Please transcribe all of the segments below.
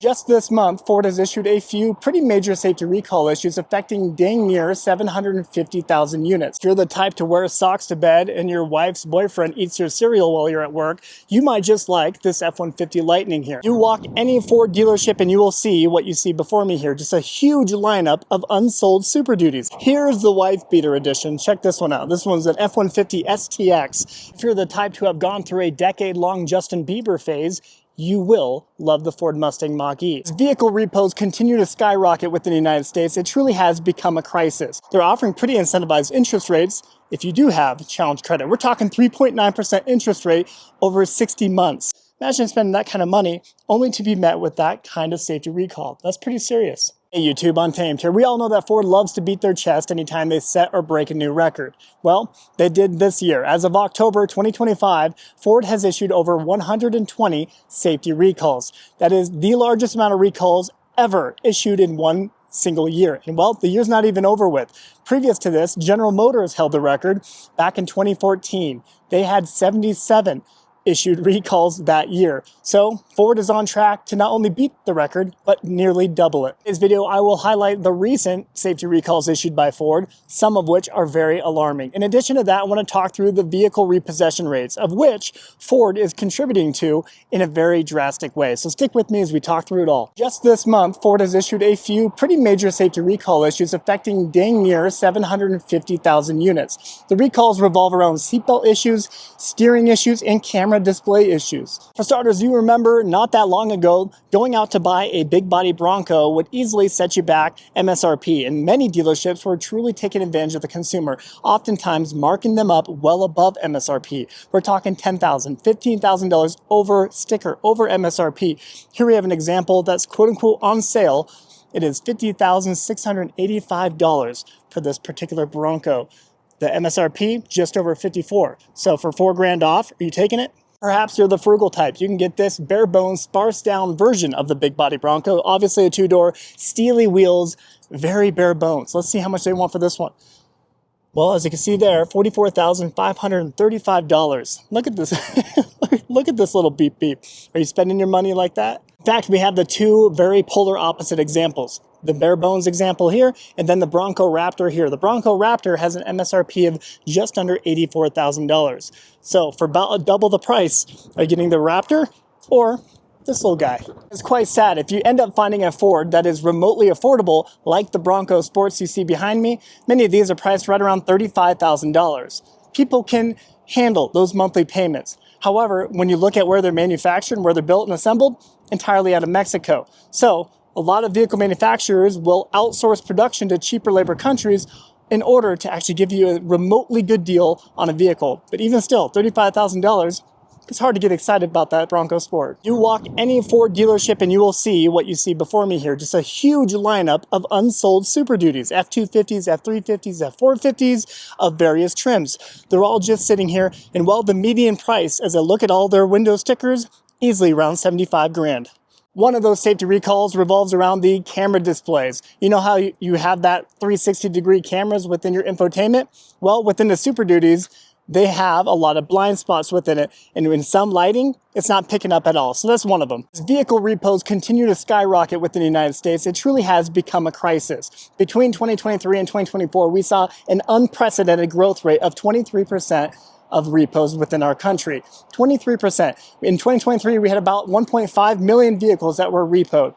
Just this month, Ford has issued a few pretty major safety recall issues affecting dang near 750,000 units. If you're the type to wear socks to bed and your wife's boyfriend eats your cereal while you're at work, you might just like this F-150 Lightning here. You walk any Ford dealership and you will see what you see before me here, just a huge lineup of unsold Super Duties. Here's the wife beater edition. Check this one out. This one's an F-150 STX. If you're the type to have gone through a decade-long Justin Bieber phase, you will love the Ford Mustang Mach-E. As vehicle repos continue to skyrocket within the United States, it truly has become a crisis. They're offering pretty incentivized interest rates if you do have challenge credit. We're talking 3.9% interest rate over 60 months. Imagine spending that kind of money only to be met with that kind of safety recall. That's pretty serious. Hey YouTube, Untamed here. We all know that Ford loves to beat their chest anytime they set or break a new record. Well, they did this year. As of October 2025, Ford has issued over 120 safety recalls. That is the largest amount of recalls ever issued in one single year. And well, the year's not even over with. Previous to this, General Motors held the record back in 2014. They had 77 issued recalls that year. So Ford is on track to not only beat the record, but nearly double it. In this video, I will highlight the recent safety recalls issued by Ford, some of which are very alarming. In addition to that, I want to talk through the vehicle repossession rates, of which Ford is contributing to in a very drastic way. So stick with me as we talk through it all. Just this month, Ford has issued a few pretty major safety recall issues affecting dang near 750,000 units. The recalls revolve around seatbelt issues, steering issues, and camera display issues. For starters, you remember not that long ago, going out to buy a big body Bronco would easily set you back MSRP, and many dealerships were truly taking advantage of the consumer, oftentimes marking them up well above MSRP. We're talking $10,000, $15,000 over sticker, over MSRP. Here we have an example that's quote unquote on sale. It is $50,685 for this particular Bronco. The MSRP, just over 54. So for $4,000 off, are you taking it? Perhaps you're the frugal type. You can get this bare bones, sparse down version of the big body Bronco. Obviously a two-door, steely wheels, very bare bones. Let's see how much they want for this one. Well, as you can see there, $44,535. Look at this. Look at this little beep beep. Are you spending your money like that? In fact, we have the two very polar opposite examples. The bare bones example here, and then the Bronco Raptor here. The Bronco Raptor has an MSRP of just under $84,000. So for about double the price, are you getting the Raptor or this little guy? It's quite sad. If you end up finding a Ford that is remotely affordable, like the Bronco Sports you see behind me, many of these are priced right around $35,000. People can handle those monthly payments. However, when you look at where they're manufactured and where they're built and assembled, entirely out of Mexico. So a lot of vehicle manufacturers will outsource production to cheaper labor countries in order to actually give you a remotely good deal on a vehicle. But even still, $35,000, it's hard to get excited about that Bronco Sport. You walk any Ford dealership and you will see what you see before me here, just a huge lineup of unsold Super Duties, F250s, F350s, F450s of various trims. They're all just sitting here, and well, the median price, as I look at all their window stickers, easily around 75 grand. One of those safety recalls revolves around the camera displays. You know how you have that 360-degree cameras within your infotainment? Well, within the Super Duties, they have a lot of blind spots within it, and in some lighting, it's not picking up at all. So that's one of them. As vehicle repos continue to skyrocket within the United States, it truly has become a crisis. Between 2023 and 2024, we saw an unprecedented growth rate of 23% of repos within our country. 23%. In 2023, we had about 1.5 million vehicles that were repoed.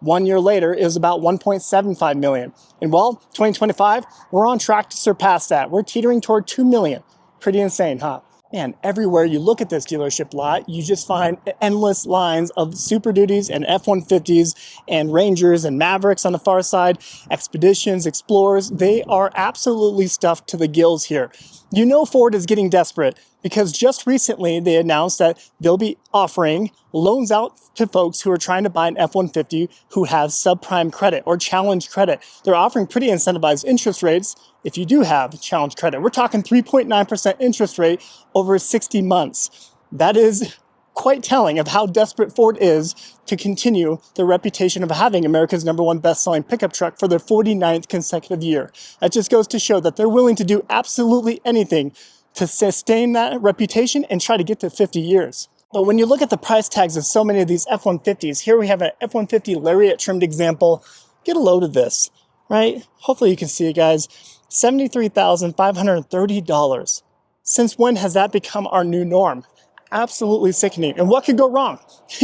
1 year later, it was about 1.75 million. And well, 2025, we're on track to surpass that. We're teetering toward 2 million. Pretty insane, huh? Man, everywhere you look at this dealership lot, you just find endless lines of Super Duties and F-150s and Rangers and Mavericks on the far side, Expeditions, Explorers. They are absolutely stuffed to the gills here. You know Ford is getting desperate because just recently they announced that they'll be offering loans out to folks who are trying to buy an F-150 who have subprime credit or challenge credit. They're offering pretty incentivized interest rates if you do have challenge credit. We're talking 3.9% interest rate over 60 months. That is quite telling of how desperate Ford is to continue the reputation of having America's #1 best-selling pickup truck for their 49th consecutive year. That just goes to show that they're willing to do absolutely anything to sustain that reputation and try to get to 50 years. But when you look at the price tags of so many of these F-150s, here we have an F-150 Lariat trimmed example. Get a load of this, right? Hopefully you can see it, guys. $73,530. Since when has that become our new norm? Absolutely sickening. And what could go wrong?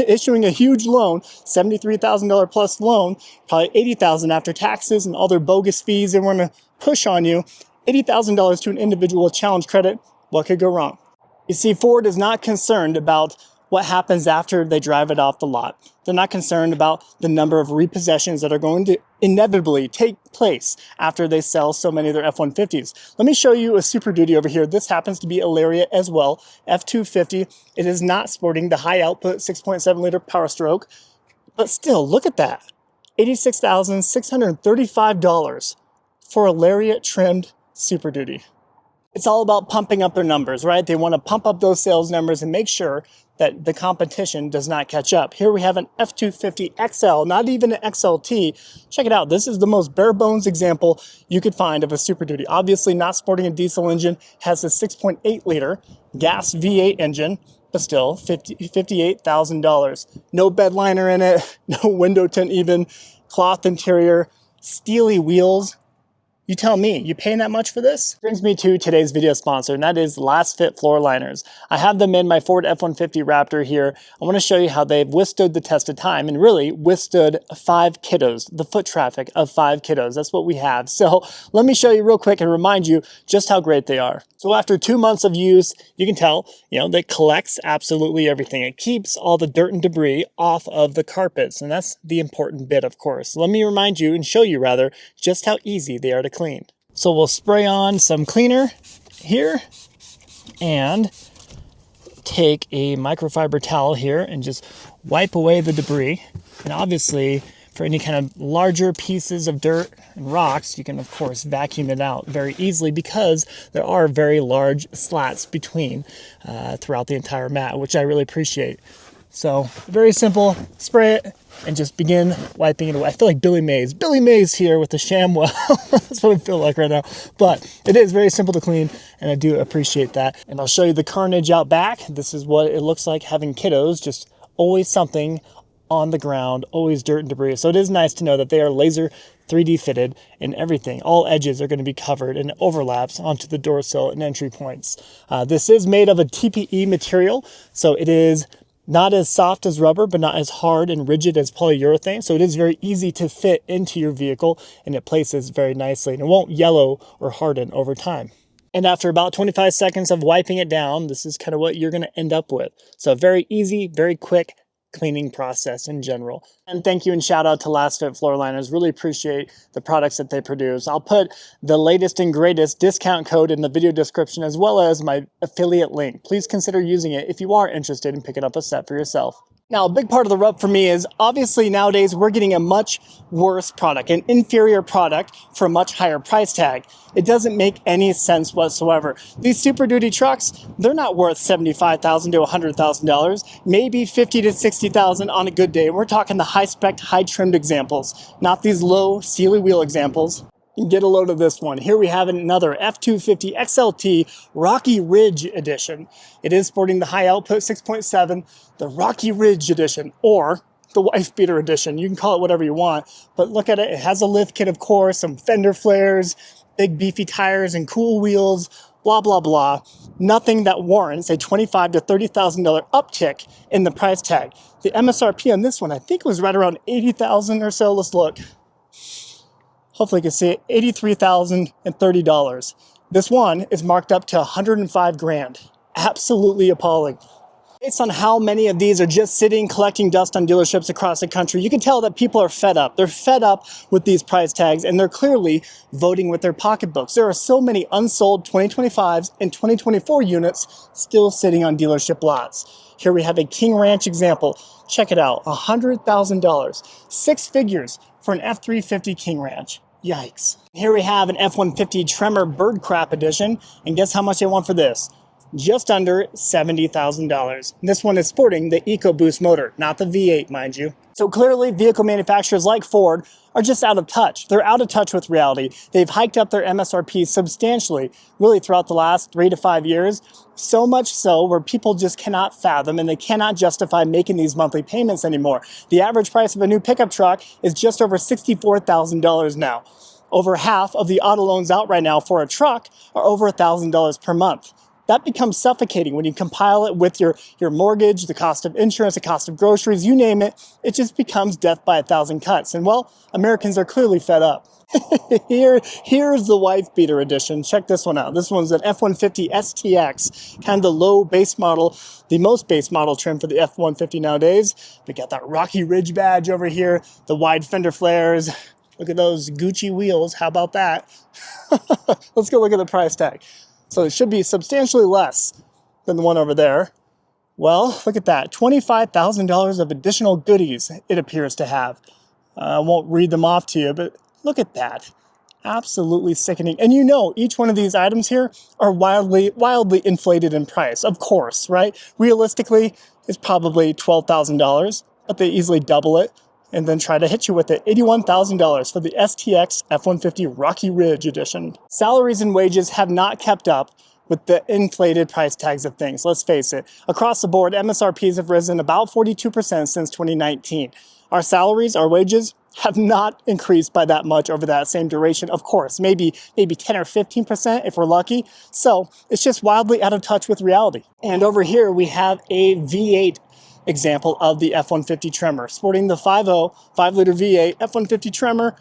Issuing a huge loan, $73,000 plus loan, probably $80,000 after taxes and all their bogus fees they want to push on you. $80,000 to an individual with challenge credit. What could go wrong? You see, Ford is not concerned about what happens after they drive it off the lot. They're not concerned about the number of repossessions that are going to inevitably take place after they sell so many of their F-150s. Let me show you a Super Duty over here. This happens to be a Lariat as well, F250. It is not sporting the high output 6.7 liter power stroke, but still, look at that. $86,635 for a Lariat trimmed Super Duty. It's all about pumping up their numbers, right? They want to pump up those sales numbers and make sure that the competition does not catch up. Here we have an F250 XL, not even an XLT. Check it out. This is the most bare bones example you could find of a Super Duty. Obviously not sporting a diesel engine, has a 6.8 liter gas V8 engine, but still $58,000. No bed liner in it, no window tint even, cloth interior, steely wheels. You tell me, you paying that much for this? Brings me to today's video sponsor, and that is Last Fit floor liners. I have them in my Ford F-150 Raptor here. I want to show you how they've withstood the test of time and really withstood 5 kiddos, the foot traffic of 5 kiddos. That's what we have. So let me show you real quick and remind you just how great they are. So after 2 months of use, you can tell, that collects absolutely everything. It keeps all the dirt and debris off of the carpets, and that's the important bit, of course. Let me remind you and show you rather just how easy they are to clean. So we'll spray on some cleaner here and take a microfiber towel here and just wipe away the debris. And obviously for any kind of larger pieces of dirt and rocks, you can of course vacuum it out very easily because there are very large slats between throughout the entire mat, which I really appreciate. So very simple, spray it and just begin wiping it away. I feel like Billy Mays here with the ShamWow. That's what I feel like right now. But it is very simple to clean and I do appreciate that. And I'll show you the carnage out back. This is what it looks like having kiddos, just always something on the ground, always dirt and debris. So it is nice to know that they are laser 3D fitted and everything. All edges are going to be covered and it overlaps onto the door sill and entry points. This is made of a TPE material, so it is not as soft as rubber, but not as hard and rigid as polyurethane. So it is very easy to fit into your vehicle and it places very nicely and it won't yellow or harden over time. And after about 25 seconds of wiping it down, this is kind of what you're going to end up with. So very easy, very quick cleaning process in general. And thank you and shout out to Last Fit floor liners. Really appreciate the products that they produce. I'll put the latest and greatest discount code in the video description as well as my affiliate link. Please consider using it if you are interested in picking up a set for yourself. Now, a big part of the rub for me is obviously nowadays we're getting a much worse product, an inferior product for a much higher price tag. It doesn't make any sense whatsoever. These Super Duty trucks, they're not worth $75,000 to $100,000, maybe $50,000 to $60,000 on a good day. We're talking the high-spec, high-trimmed examples, not these low steely wheel examples. Get a load of this one. Here we have another F250 XLT Rocky Ridge edition. It is sporting the high output 6.7, the Rocky Ridge edition, or the wife beater edition. You can call it whatever you want, but look at it. It has a lift kit, of course, some fender flares, big beefy tires and cool wheels, blah, blah, blah. Nothing that warrants a $25,000 to $30,000 uptick in the price tag. The MSRP on this one, I think, was right around $80,000 or so. Let's look. Hopefully you can see it, $83,030. This one is marked up to 105 grand. Absolutely appalling. Based on how many of these are just sitting collecting dust on dealerships across the country, you can tell that people are fed up. They're fed up with these price tags and they're clearly voting with their pocketbooks. There are so many unsold 2025s and 2024 units still sitting on dealership lots. Here we have a King Ranch example. Check it out, $100,000, 6 figures for an F350 King Ranch. Yikes. Here we have an F150 Tremor Bird Crap edition, and guess how much they want for this? just under $70,000. This one is sporting the EcoBoost motor, not the V8, mind you. So clearly, vehicle manufacturers like Ford are just out of touch. They're out of touch with reality. They've hiked up their MSRP substantially, really throughout the last 3 to 5 years. So much so where people just cannot fathom and they cannot justify making these monthly payments anymore. The average price of a new pickup truck is just over $64,000 now. Over half of the auto loans out right now for a truck are over $1,000 per month. That becomes suffocating when you compile it with your mortgage, the cost of insurance, the cost of groceries, you name it. It just becomes death by 1,000 cuts. And well, Americans are clearly fed up. Here's the wife beater edition. Check this one out. This one's an F150 STX, kind of the low base model, the most base model trim for the F150 nowadays. We got that Rocky Ridge badge over here, the wide fender flares. Look at those Gucci wheels. How about that? Let's go look at the price tag. So it should be substantially less than the one over there. Well, look at that. $25,000 of additional goodies it appears to have. I won't read them off to you, but look at that. Absolutely sickening. And you know, each one of these items here are wildly inflated in price. Of course, right? Realistically, it's probably $12,000, but they easily double it and then try to hit you with it. $81,000 for the STX F150 Rocky Ridge edition. Salaries and wages have not kept up with the inflated price tags of things. Let's face it. Across the board, MSRPs have risen about 42% since 2019. Our salaries, our wages, have not increased by that much over that same duration. Of course, maybe 10 or 15% if we're lucky. So it's just wildly out of touch with reality. And over here we have a V8 example of the F150 Tremor, sporting the 5.0 5-liter V8 F150 Tremor.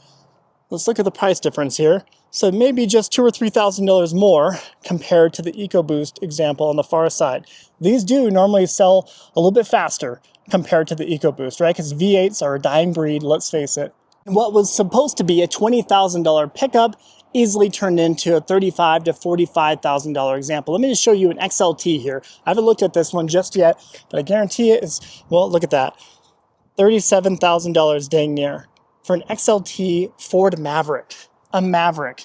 Let's look at the price difference here. So maybe just $2,000 or $3,000 more compared to the EcoBoost example on the far side. These do normally sell a little bit faster compared to the EcoBoost, right? Because V8s are a dying breed, let's face it. And what was supposed to be a $20,000 pickup easily turned into a $35,000 to $45,000 example. Let me just show you an XLT here. I haven't looked at this one just yet, but I guarantee it is, well, look at that. $37,000 dang near for an XLT Ford Maverick. A Maverick.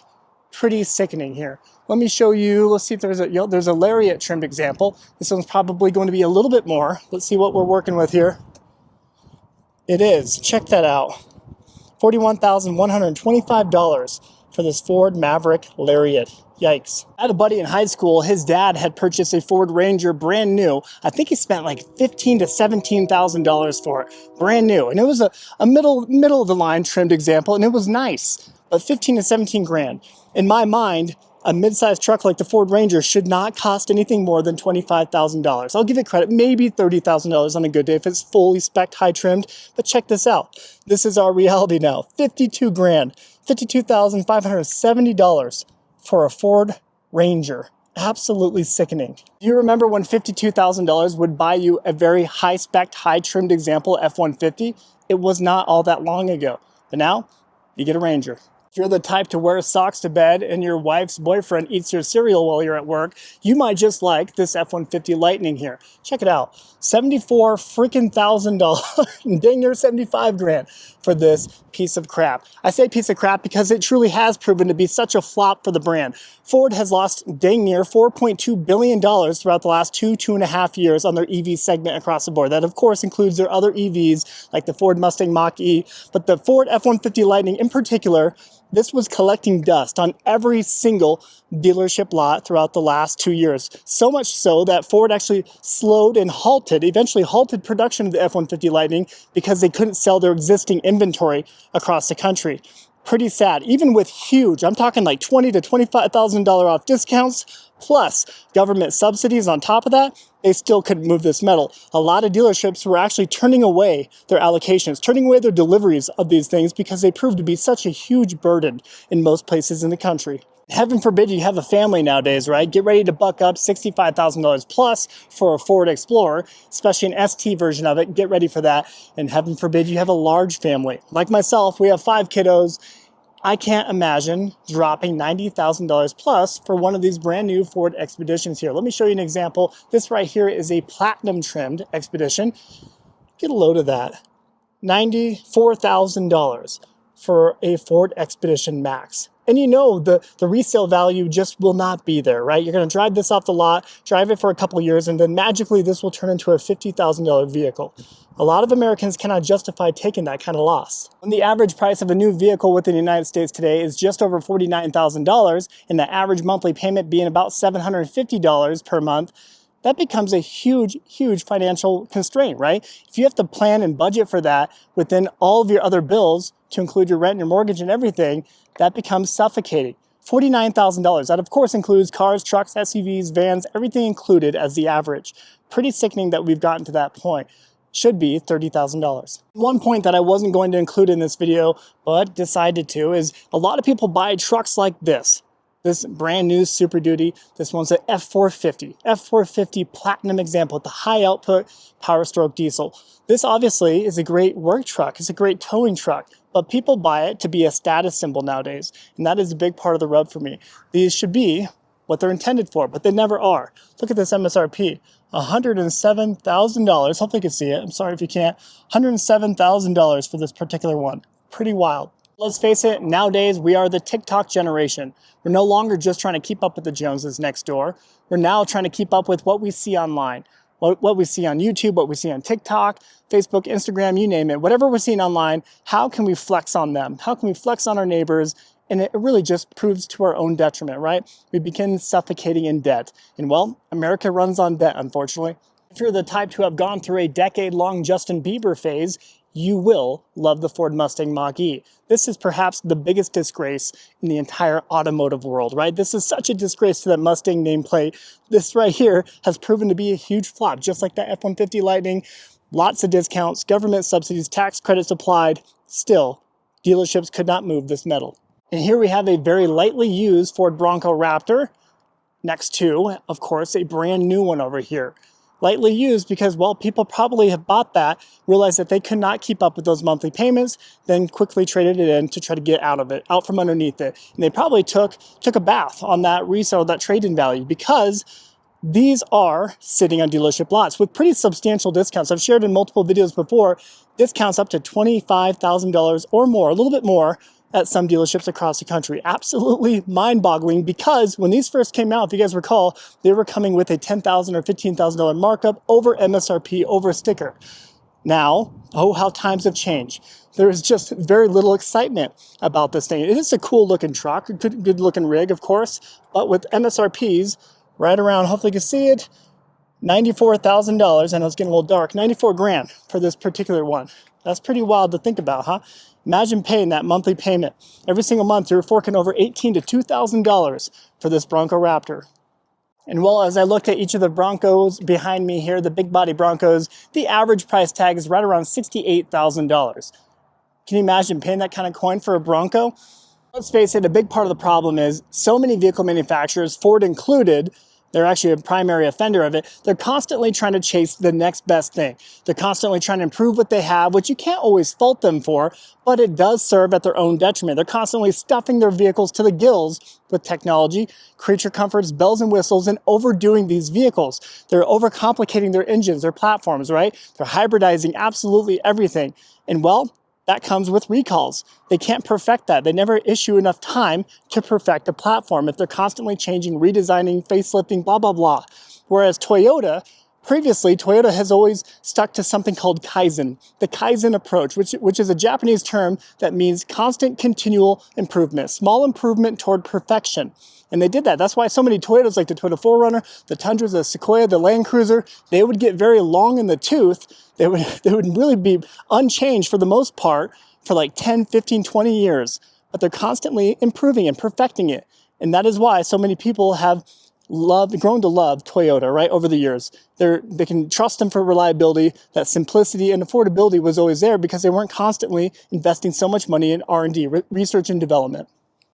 Pretty sickening here. Let me show you, let's see if there's a Lariat trimmed example. This one's probably going to be a little bit more. Let's see what we're working with here. It is. Check that out. $41,125 for this Ford Maverick Lariat. Yikes. I had a buddy in high school. His dad had purchased a Ford Ranger brand new. I think he spent like $15,000 to $17,000 for it. Brand new. And it was a middle of the line trimmed example, and it was nice. But 15 to 17 grand. In my mind, a mid-sized truck like the Ford Ranger should not cost anything more than $25,000. I'll give it credit, maybe $30,000 on a good day if it's fully spec'd, high trimmed. But check this out. This is our reality now. 52 grand. $52,570 for a Ford Ranger. Absolutely sickening. Do you remember when $52,000 would buy you a very high-spec'd, high-trimmed example F-150? It was not all that long ago. But now, you get a Ranger. If you're the type to wear socks to bed and your wife's boyfriend eats your cereal while you're at work, you might just like this F-150 Lightning here. Check it out. $74,000, dang near 75 grand for this piece of crap. I say piece of crap because it truly has proven to be such a flop for the brand. Ford has lost dang near $4.2 billion throughout the last 2.5 years on their EV segment across the board. That of course includes their other EVs like the Ford Mustang Mach-E, but the Ford F-150 Lightning in particular, this was collecting dust on every single dealership lot throughout the last 2 years. So much so that Ford actually slowed and eventually halted production of the F-150 Lightning because they couldn't sell their existing inventory across the country. Pretty sad. Even with huge, I'm talking like $20,000 to $25,000 off discounts, plus government subsidies on top of that, they still couldn't move this metal. A lot of dealerships were actually turning away their allocations, turning away their deliveries of these things because they proved to be such a huge burden in most places in the country. Heaven forbid you have a family nowadays, right? Get ready to buck up $65,000 plus for a Ford Explorer, especially an ST version of it. Get ready for that. And heaven forbid you have a large family. Like myself, we have 5 kiddos. I can't imagine dropping $90,000 plus for one of these brand new Ford Expeditions here. Let me show you an example. This right here is a platinum trimmed Expedition. Get a load of that. $94,000 for a Ford Expedition Max. And you know the resale value just will not be there, right? You're going to drive this off the lot, drive it for a couple years, and then magically this will turn into a $50,000 vehicle. A lot of Americans cannot justify taking that kind of loss. When the average price of a new vehicle within the United States today is just over $49,000, and the average monthly payment being about $750 per month, that becomes a huge, huge financial constraint, right? If you have to plan and budget for that within all of your other bills, to include your rent and your mortgage and everything, that becomes suffocating. $49,000. That of course includes cars, trucks, SUVs, vans, everything included as the average. Pretty sickening that we've gotten to that point. Should be $30,000. One point that I wasn't going to include in this video, but decided to, is a lot of people buy trucks like this. This brand new Super Duty. This one's an F450. F450 Platinum example with the high output Power Stroke diesel. This obviously is a great work truck. It's a great towing truck. But people buy it to be a status symbol nowadays. And that is a big part of the rub for me. These should be what they're intended for, but they never are. Look at this MSRP. $107,000. Hopefully you can see it. I'm sorry if you can't. $107,000 for this particular one. Pretty wild. Let's face it, nowadays we are the TikTok generation. We're no longer just trying to keep up with the Joneses next door. We're now trying to keep up with what we see online. What we see on YouTube, what we see on TikTok, Facebook, Instagram, you name it. Whatever we're seeing online, how can we flex on them? How can we flex on our neighbors? And it really just proves to our own detriment, right? We begin suffocating in debt. And well, America runs on debt, unfortunately. If you're the type to have gone through a decade-long Justin Bieber phase, you will love the Ford Mustang Mach-E. This is perhaps the biggest disgrace in the entire automotive world, right? This is such a disgrace to that Mustang nameplate. This right here has proven to be a huge flop, just like the F-150 Lightning. Lots of discounts, government subsidies, tax credits applied. Still, dealerships could not move this metal. And here we have a very lightly used Ford Bronco Raptor next to, of course, a brand new one over here. Lightly used because, well, people probably have bought that, realized that they could not keep up with those monthly payments, then quickly traded it in to try to get out of it, out from underneath it. And they probably took a bath on that resale, that trade-in value, because these are sitting on dealership lots with pretty substantial discounts. I've shared in multiple videos before, discounts up to $25,000 or more, a little bit more, at some dealerships across the country. Absolutely mind-boggling, because when these first came out, if you guys recall, they were coming with a $10,000 or $15,000 markup over MSRP, over sticker. Now, oh, how times have changed. There is just very little excitement about this thing. It is a cool looking truck, a good looking rig, of course, but with MSRPs right around, hopefully you can see it, $94,000. I know it's getting a little dark, 94 grand for this particular one. That's pretty wild to think about, huh? Imagine paying that monthly payment. Every single month, you're forking over $1,800 to $2,000 for this Bronco Raptor. And well, as I look at each of the Broncos behind me here, the big body Broncos, the average price tag is right around $68,000. Can you imagine paying that kind of coin for a Bronco? Let's face it, a big part of the problem is so many vehicle manufacturers, Ford included, they're actually a primary offender of it. They're constantly trying to chase the next best thing. They're constantly trying to improve what they have, which you can't always fault them for, but it does serve at their own detriment. They're constantly stuffing their vehicles to the gills with technology, creature comforts, bells and whistles, and overdoing these vehicles. They're overcomplicating their engines, their platforms, right? They're hybridizing absolutely everything. And well, that comes with recalls. They can't perfect that. They never issue enough time to perfect a platform if they're constantly changing, redesigning, facelifting, blah, blah, blah. Whereas Toyota, previously, Toyota has always stuck to something called Kaizen, the Kaizen approach, which is a Japanese term that means constant, continual improvement, small improvement toward perfection. And they did that. That's why so many Toyotas, like the Toyota 4Runner, the Tundra, the Sequoia, the Land Cruiser, they would get very long in the tooth. They would really be unchanged for the most part for like 10, 15, 20 years. But they're constantly improving and perfecting it. And that is why so many people have grown to love Toyota, right, over the years. They can trust them for reliability. That simplicity and affordability was always there because they weren't constantly investing so much money in R&D, research and development.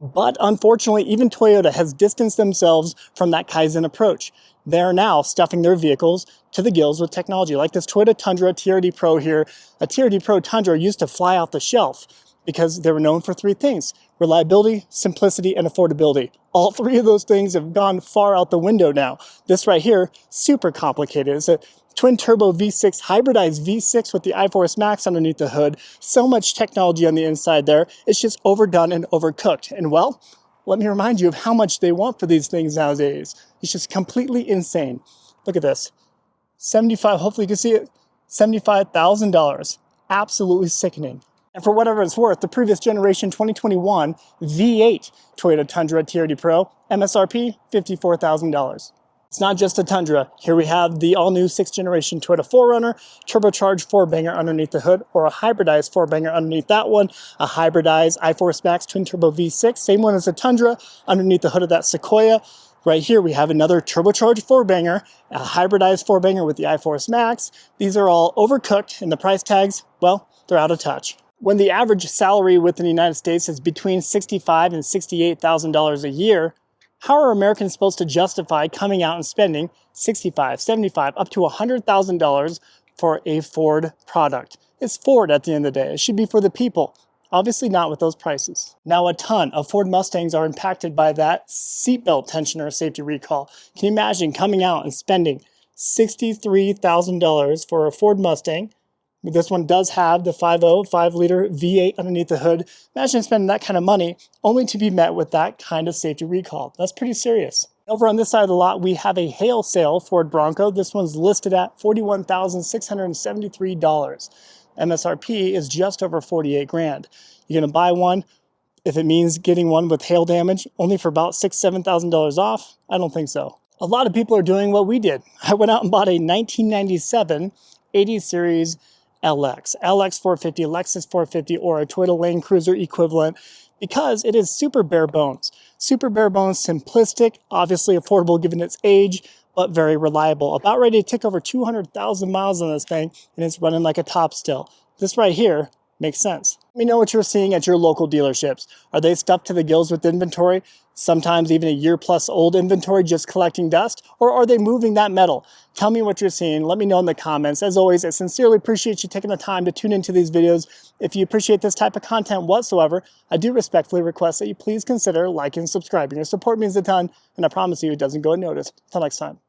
But unfortunately, even Toyota has distanced themselves from that Kaizen approach. They're now stuffing their vehicles to the gills with technology, like this Toyota Tundra TRD Pro here. A TRD Pro Tundra used to fly off the shelf because they were known for three things: reliability, simplicity, and affordability. All three of those things have gone far out the window now. This right here, super complicated. It's a Twin turbo V6, hybridized V6 with the iForce Max underneath the hood. So much technology on the inside there. It's just overdone and overcooked. And well, let me remind you of how much they want for these things nowadays. It's just completely insane. Look at this. Hopefully you can see it, $75,000. Absolutely sickening. And for whatever it's worth, the previous generation 2021 V8 Toyota Tundra TRD Pro, MSRP $54,000. It's not just a Tundra. Here we have the all-new 6th generation Toyota 4Runner, turbocharged 4-banger underneath the hood, or a hybridized 4-banger underneath that one, a hybridized iForce Max twin turbo V6, same one as the Tundra, underneath the hood of that Sequoia. Right here we have another turbocharged 4-banger, a hybridized 4-banger with the iForce Max. These are all overcooked, and the price tags, well, they're out of touch. When the average salary within the United States is between $65,000 and $68,000 a year, how are Americans supposed to justify coming out and spending $65,000, $75,000, up to $100,000 for a Ford product? It's Ford at the end of the day. It should be for the people. Obviously not with those prices. Now a ton of Ford Mustangs are impacted by that seatbelt tensioner safety recall. Can you imagine coming out and spending $63,000 for a Ford Mustang? This one does have the 5.0 5-liter V8 underneath the hood. Imagine spending that kind of money only to be met with that kind of safety recall. That's pretty serious. Over on this side of the lot, we have a hail sale Ford Bronco. This one's listed at $41,673. MSRP is just over 48 grand. You're gonna buy one, if it means getting one with hail damage, only for about $6,000, $7,000 off? I don't think so. A lot of people are doing what we did. I went out and bought a 1997 80 Series LX 450, Lexus 450, or a Toyota Land Cruiser equivalent, because it is super bare bones. Super bare bones, simplistic, obviously affordable given its age, but very reliable. About ready to tick over 200,000 miles on this thing, and it's running like a top still. This right here makes sense. Let me know what you're seeing at your local dealerships. Are they stuffed to the gills with inventory? Sometimes even a year plus old inventory just collecting dust? Or are they moving that metal? Tell me what you're seeing. Let me know in the comments. As always, I sincerely appreciate you taking the time to tune into these videos. If you appreciate this type of content whatsoever, I do respectfully request that you please consider liking and subscribing. Your support means a ton, and I promise you it doesn't go unnoticed. Until next time.